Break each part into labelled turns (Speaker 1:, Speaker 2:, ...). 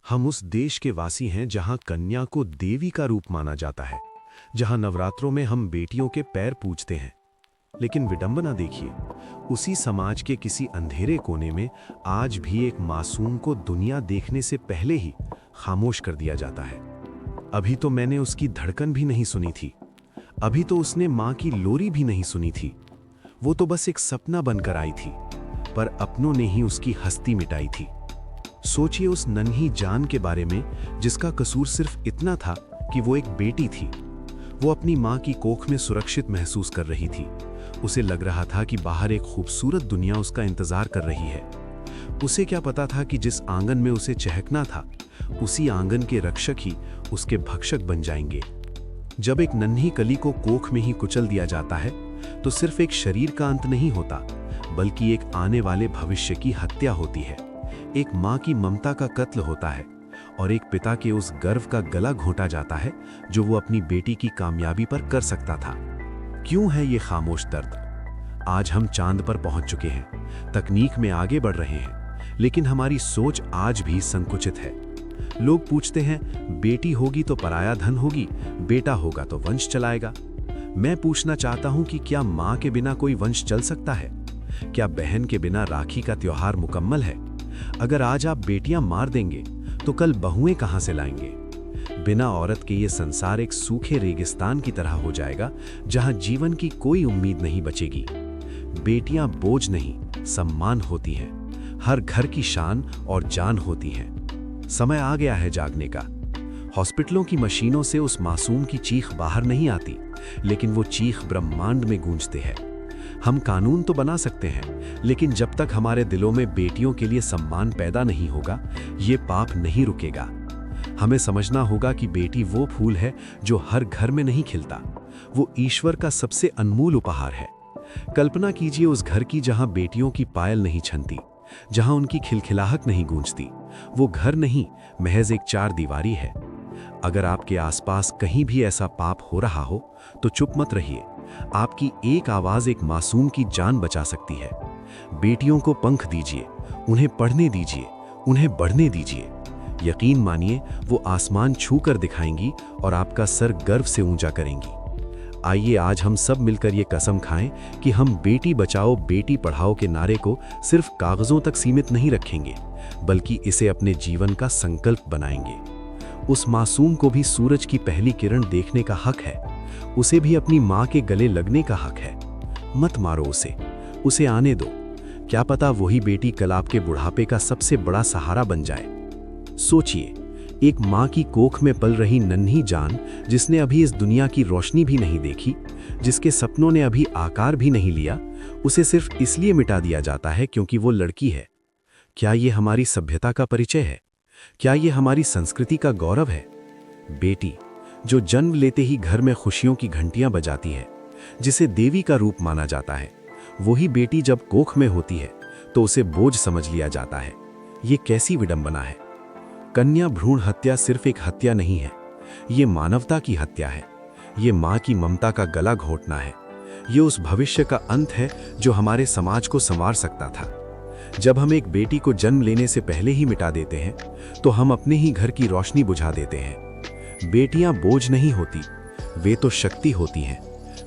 Speaker 1: हम उस देश के वासी हैं जहां कन्या को देवी का रूप माना जाता है, जहां नवरात्रों में हम बेटियों के पैर पूजते हैं। लेकिन विडंबना देखिए, उसी समाज के किसी अंधेरे कोने में आज भी एक मासूम को दुनिया देखने से पहले ही खामोश कर दिया जाता है। अभी तो मैंने उसकी धड़कन भी नहीं सुनी थी, अभी तो उसने मां की लोरी भी नहीं सुनी थी। वो तो बस एक सपना बनकर आई थी, पर अपनों ने ही उसकी हस्ती मिटाई थी। सोचिए उस नन्ही जान के बारे में जिसका कसूर सिर्फ इतना था कि वो एक बेटी थी। वो अपनी मां की कोख में सुरक्षित महसूस कर रही थी। उसे लग रहा था कि बाहर एक खूबसूरत दुनिया उसका इंतजार कर रही है। उसे क्या पता था कि जिस आंगन में उसे चहकना था, उसी आंगन के रक्षक ही उसके भक्षक बन जाएंगे। जब एक नन्ही कली को कोख में ही कुचल दिया जाता है, तो सिर्फ एक शरीर का अंत नहीं होता, बल्कि एक आने वाले भविष्य की हत्या होती है। एक मां की ममता का कत्ल होता है और एक पिता के उस गर्व का गला घोंटा जाता है जो वो अपनी बेटी की कामयाबी पर कर सकता था। क्यों है ये खामोश दर्द? आज हम चांद पर पहुंच चुके हैं, तकनीक में आगे बढ़ रहे हैं, लेकिन हमारी सोच आज भी संकुचित है। लोग पूछते हैं, बेटी होगी तो पराया धन होगी, बेटा होगा तो वंश चलाएगा। मैं पूछना चाहता हूं कि क्या मां के बिना कोई वंश चल सकता है? क्या बहन के बिना राखी का त्योहार मुकम्मल है? अगर आज आप बेटियां मार देंगे तो कल बहुएं कहां से लाएंगे? बिना औरत के ये संसार एक सूखे रेगिस्तान की तरह हो जाएगा, जहां जीवन की कोई उम्मीद नहीं बचेगी। बेटियां बोझ नहीं, सम्मान होती हैं, हर घर की शान और जान होती हैं। समय आ गया है जागने का। हॉस्पिटलों की मशीनों से उस मासूम की चीख बाहर नहीं आती, लेकिन वो चीख ब्रह्मांड में गूंजते हैं। हम कानून तो बना सकते हैं, लेकिन जब तक हमारे दिलों में बेटियों के लिए सम्मान पैदा नहीं होगा, ये पाप नहीं रुकेगा। हमें समझना होगा कि बेटी वो फूल है जो हर घर में नहीं खिलता। वो ईश्वर का सबसे अनमोल उपहार है। कल्पना कीजिए उस घर की जहां बेटियों की पायल नहीं छनती, जहां उनकी खिलखिलाहट नहीं गूंजती। वो घर नहीं, महज एक चार दीवारी है। अगर आपके आसपास कहीं भी ऐसा पाप हो रहा हो, तो चुप मत रहिए। आपकी एक आवाज एक मासूम की जान बचा सकती है। बेटियों को पंख दीजिए, उन्हें पढ़ने दीजिए, उन्हें बढ़ने दीजिए। यकीन मानिए, वो आसमान छू कर दिखाएंगी और आपका सर गर्व से ऊंचा करेंगी। आइए आज हम सब मिलकर ये कसम खाएं कि हम बेटी बचाओ बेटी पढ़ाओ के नारे को सिर्फ कागजों तक सीमित नहीं रखेंगे, बल्कि इसे अपने जीवन का संकल्प बनाएंगे। उस मासूम को भी सूरज की पहली किरण देखने का हक है, उसे भी अपनी मां के गले लगने का हक है। मत मारो उसे आने दो। क्या पता वही बेटी कल आपके बुढ़ापे का सबसे बड़ा सहारा बन जाए। सोचिए, एक मां की कोख में पल रही नन्ही जान, जिसने अभी इस दुनिया की रोशनी भी नहीं देखी, जिसके सपनों ने अभी आकार भी नहीं लिया, उसे सिर्फ इसलिए मिटा दिया जाता है क्योंकि वो लड़की है। क्या ये हमारी सभ्यता का परिचय है? क्या ये हमारी संस्कृति का गौरव है? बेटी जो जन्म लेते ही घर में खुशियों की घंटियां बजाती है, जिसे देवी का रूप माना जाता है, वही बेटी जब कोख में होती है तो उसे बोझ समझ लिया जाता है। ये कैसी विडंबना है? कन्या भ्रूण हत्या सिर्फ एक हत्या नहीं है, ये मानवता की हत्या है। ये मां की ममता का गला घोंटना है। ये उस भविष्य का अंत है जो हमारे समाज को संवार सकता था। जब हम एक बेटी को जन्म लेने से पहले ही मिटा देते हैं, तो हम अपने ही घर की रोशनी बुझा देते हैं। बेटियां बोझ नहीं होती, वे तो शक्ति होती हैं।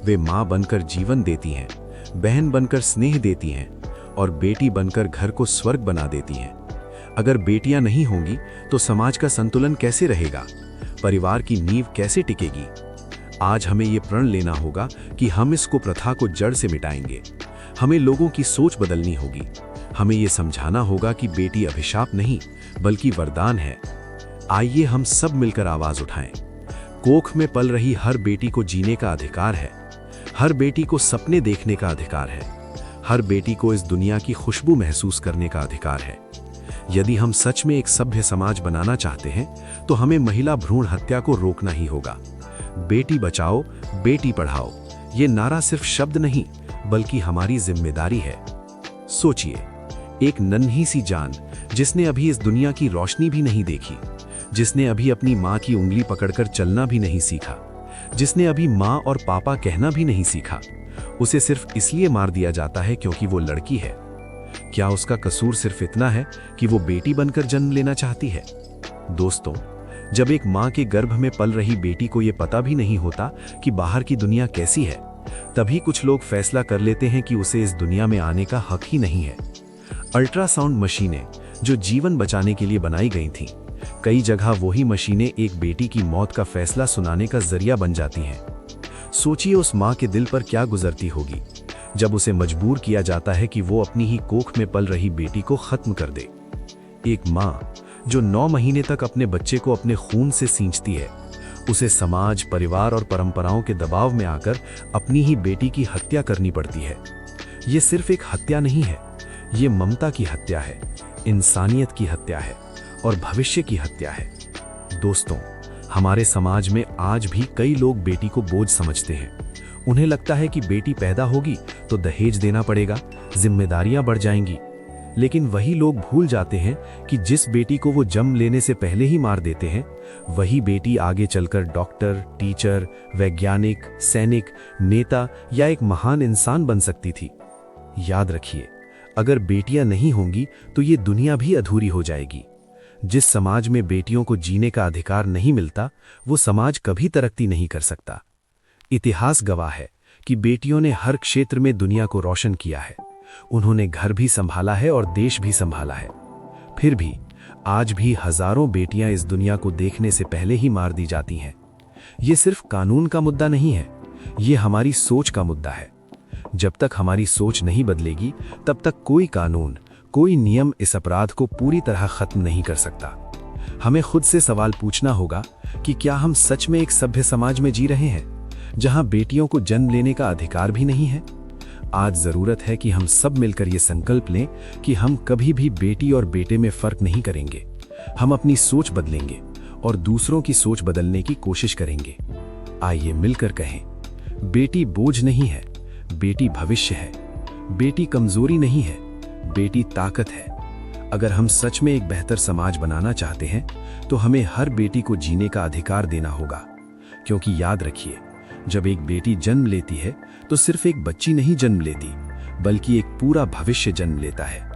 Speaker 1: वे मां बनकर जीवन देती हैं, बहन बनकर स्नेह देती हैं और बेटी बनकर घर को स्वर्ग बना देती हैं। अगर बेटियां नहीं होंगी तो समाज का संतुलन कैसे रहेगा? परिवार की नींव कैसे टिकेगी? आज हमें ये प्रण लेना होगा कि हम इस कुप्रथा को जड़ से मिटाएंगे। हमें लोगों की सोच बदलनी होगी। हमें ये समझाना होगा कि बेटी अभिशाप नहीं, बल्कि वरदान है। आइए हम सब मिलकर आवाज उठाएं। कोख में पल रही हर बेटी को जीने का अधिकार है। हर बेटी को सपने देखने का अधिकार है। हर बेटी को इस दुनिया की खुशबू महसूस करने का अधिकार है। यदि हम सच में एक सभ्य समाज बनाना चाहते हैं, तो हमें महिला भ्रूण हत्या को रोकना ही होगा। बेटी बचाओ बेटी पढ़ाओ, ये नारा सिर्फ शब्द नहीं, बल्कि हमारी जिम्मेदारी है। सोचिए, एक नन्ही सी जान जिसने अभी इस दुनिया की रोशनी भी नहीं देखी, जिसने अभी अपनी मां की उंगली पकड़कर चलना भी नहीं सीखा, जिसने अभी मां और पापा कहना भी नहीं सीखा, उसे सिर्फ इसलिए मार दिया जाता है क्योंकि वो लड़की है। क्या उसका कसूर सिर्फ इतना है कि वो बेटी बनकर जन्म लेना चाहती है? दोस्तों, जब एक माँ के गर्भ में पल रही बेटी को ये पता भी नहीं होता कि बाहर की दुनिया कैसी है, तभी कुछ लोग फैसला कर लेते हैं कि उसे इस दुनिया में आने का हक ही नहीं है। अल्ट्रासाउंड मशीनें जो जीवन बचाने के लिए बनाई गई थीं, कई जगह वही मशीनें एक बेटी की मौत का फैसला सुनाने का जरिया बन जाती हैं। सोचिए उस माँ के दिल पर क्या गुजरती होगी जब उसे मजबूर किया जाता है कि वो अपनी ही कोख में पल रही बेटी को खत्म कर दे। एक माँ जो 9 महीने तक अपने बच्चे को अपने खून से सींचती है, उसे समाज, परिवार और परंपराओं के दबाव में आकर अपनी ही बेटी की हत्या करनी पड़ती है। ये सिर्फ एक हत्या नहीं है, ये ममता की हत्या है, इंसानियत की हत्या है और भविष्य की हत्या है। दोस्तों, हमारे समाज में आज भी कई लोग बेटी को बोझ समझते हैं। उन्हें लगता है कि बेटी पैदा होगी तो दहेज देना पड़ेगा, जिम्मेदारियां बढ़ जाएंगी। लेकिन वही लोग भूल जाते हैं कि जिस बेटी को वो जन्म लेने से पहले ही मार देते हैं, वही बेटी आगे चलकर डॉक्टर, टीचर, वैज्ञानिक, सैनिक, नेता या एक महान इंसान बन सकती थी। याद रखिए, अगर बेटियां नहीं होंगी तो ये दुनिया भी अधूरी हो जाएगी। जिस समाज में बेटियों को जीने का अधिकार नहीं मिलता, वो समाज कभी तरक्की नहीं कर सकता। इतिहास गवाह है कि बेटियों ने हर क्षेत्र में दुनिया को रोशन किया है। उन्होंने घर भी संभाला है और देश भी संभाला है। फिर भी आज भी हजारों बेटियां इस दुनिया को देखने से पहले ही मार दी जाती हैं। ये सिर्फ कानून का मुद्दा नहीं है, ये हमारी सोच का मुद्दा है। जब तक हमारी सोच नहीं बदलेगी, तब तक कोई कानून, कोई नियम इस अपराध को पूरी तरह खत्म नहीं कर सकता। हमें खुद से सवाल पूछना होगा कि क्या हम सच में एक सभ्य समाज में जी रहे हैं, जहां बेटियों को जन्म लेने का अधिकार भी नहीं है? आज जरूरत है कि हम सब मिलकर ये संकल्प लें कि हम कभी भी बेटी और बेटे में फर्क नहीं करेंगे। हम अपनी सोच बदलेंगे और दूसरों की सोच बदलने की कोशिश करेंगे। आइए मिलकर कहें, बेटी बोझ नहीं है, बेटी भविष्य है। बेटी कमजोरी नहीं है, बेटी ताकत है। अगर हम सच में एक बेहतर समाज बनाना चाहते हैं, तो हमें हर बेटी को जीने का अधिकार देना होगा। क्योंकि याद रखिए, जब एक बेटी जन्म लेती है तो सिर्फ एक बच्ची नहीं जन्म लेती, बल्कि एक पूरा भविष्य जन्म लेता है।